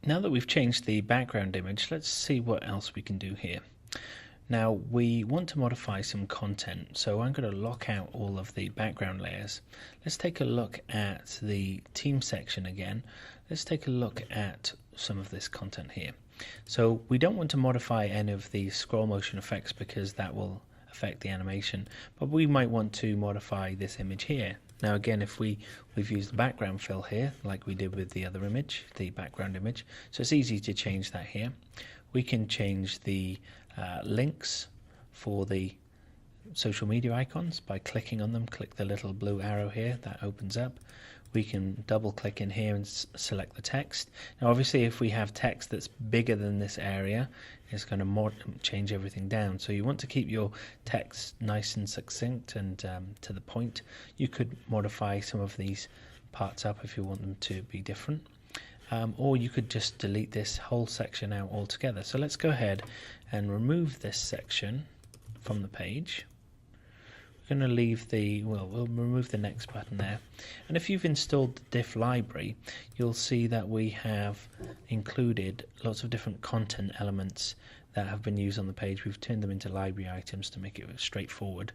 Now that we've changed the background image, let's see what else we can do here. Now we want to modify some content, so I'm going to lock out all of the background layers. Let's take a look at the team section again. Let's take a look at some of this content here. So we don't want to modify any of the scroll motion effects because that will affect the animation, but we might want to modify this image here. Now again, if we've used the background fill here like we did with the other image, the background image, so it's easy to change that here. We can change the links for the social media icons by clicking on them. Click the little blue arrow here, that opens up. We can double click in here and select the text. Now obviously if we have text that's bigger than this area, it's going to change everything down. So you want to keep your text nice and succinct and to the point. You could modify some of these parts up if you want them to be different. Or you could just delete this whole section out altogether. So let's go ahead and remove this section from the page. We're going to leave we'll remove the next button there. And if you've installed the diff library, you'll see that we have included lots of different content elements that have been used on the page. We've turned them into library items to make it straightforward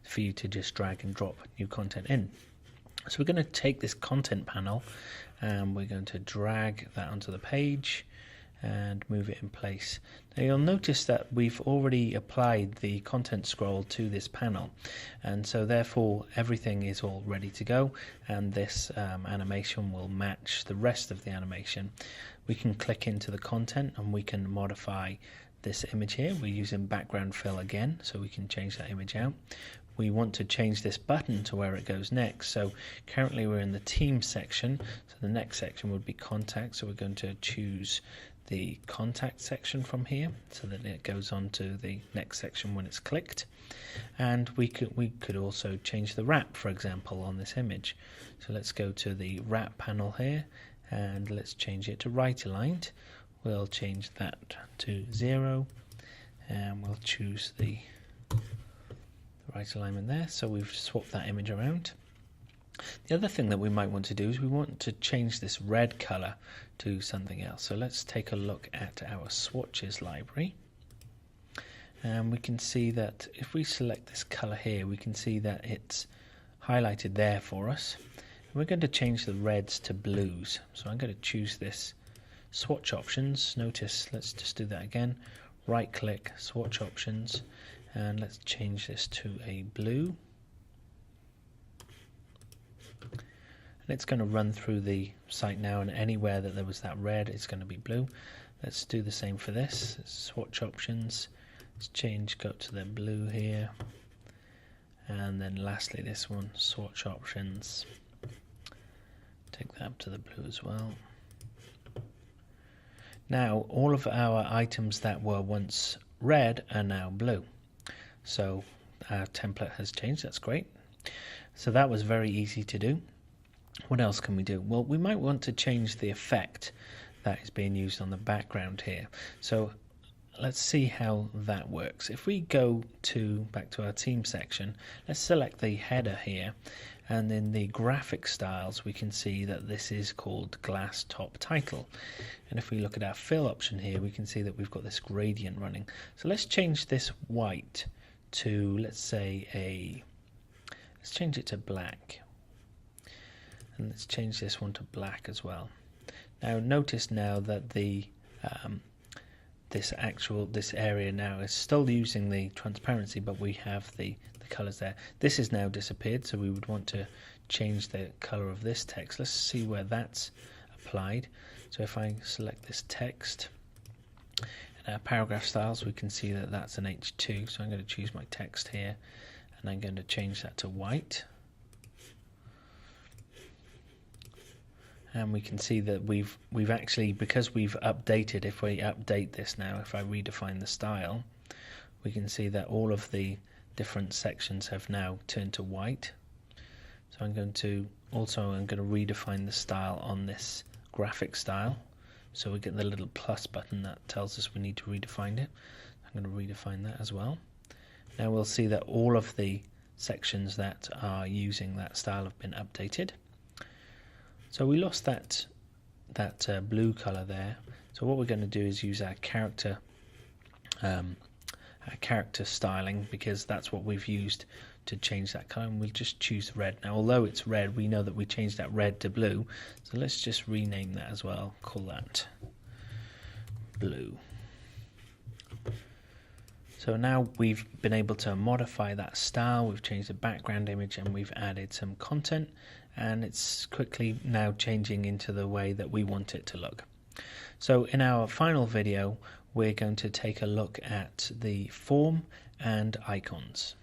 for you to just drag and drop new content in. So we're going to take this content panel and we're going to drag that onto the page and move it in place. Now you'll notice that we've already applied the content scroll to this panel, and so therefore everything is all ready to go, and this animation will match the rest of the animation. We can click into the content and we can modify this image here. We're using background fill again, so we can change that image out. We want to change this button to where it goes next. So currently we're in the team section, so the next section would be contact, so we're going to choose the contact section from here so that it goes on to the next section when it's clicked. And we could also change the wrap, for example, on this image. So let's go to the wrap panel here and let's change it to right aligned. We'll change that to 0 and we'll choose the right alignment there. So we've swapped that image around. The other thing that we might want to do is we want to change this red color to something else. So let's take a look at our swatches library, and we can see that if we select this color here, we can see that it's highlighted there for us. And we're going to change the reds to blues. So I'm going to choose this swatch options. Notice, let's just do that again. Right click, swatch options, and let's change this to a blue. And it's going to run through the site now, and anywhere that there was that red, it's going to be blue. Let's do the same for this. Swatch options. Let's go to the blue here. And then lastly this one, swatch options. Take that up to the blue as well. Now all of our items that were once red are now blue. So our template has changed, that's great. So that was very easy to do. What else can we do? Well, we might want to change the effect that is being used on the background here. So let's see how that works. If we go back to our team section, let's select the header here, and in the graphic styles we can see that this is called glass top title. And if we look at our fill option here, we can see that we've got this gradient running. So let's change this white to, let's say let's change it to black. And let's change this one to black as well. Now notice now that this area now is still using the transparency, but we have the colors there. This has now disappeared, so we would want to change the color of this text. Let's see where that's applied. So if I select this text in our paragraph styles, we can see that that's an H2. So I'm going to choose my text here and I'm going to change that to white. And we can see that we've actually, because we've updated, if we update this now, if I redefine the style, we can see that all of the different sections have now turned to white. So I'm going to redefine the style on this graphic style. So we get the little plus button that tells us we need to redefine it. I'm going to redefine that as well. Now we'll see that all of the sections that are using that style have been updated. So we lost that blue color there, So what we're going to do is use our character styling, because that's what we've used to change that color, and we'll just choose red. Now although it's red, we know that we changed that red to blue, so let's just rename that as well, call that blue. So now we've been able to modify that style, we've changed the background image, and we've added some content, and it's quickly now changing into the way that we want it to look. So in our final video we're going to take a look at the form and icons.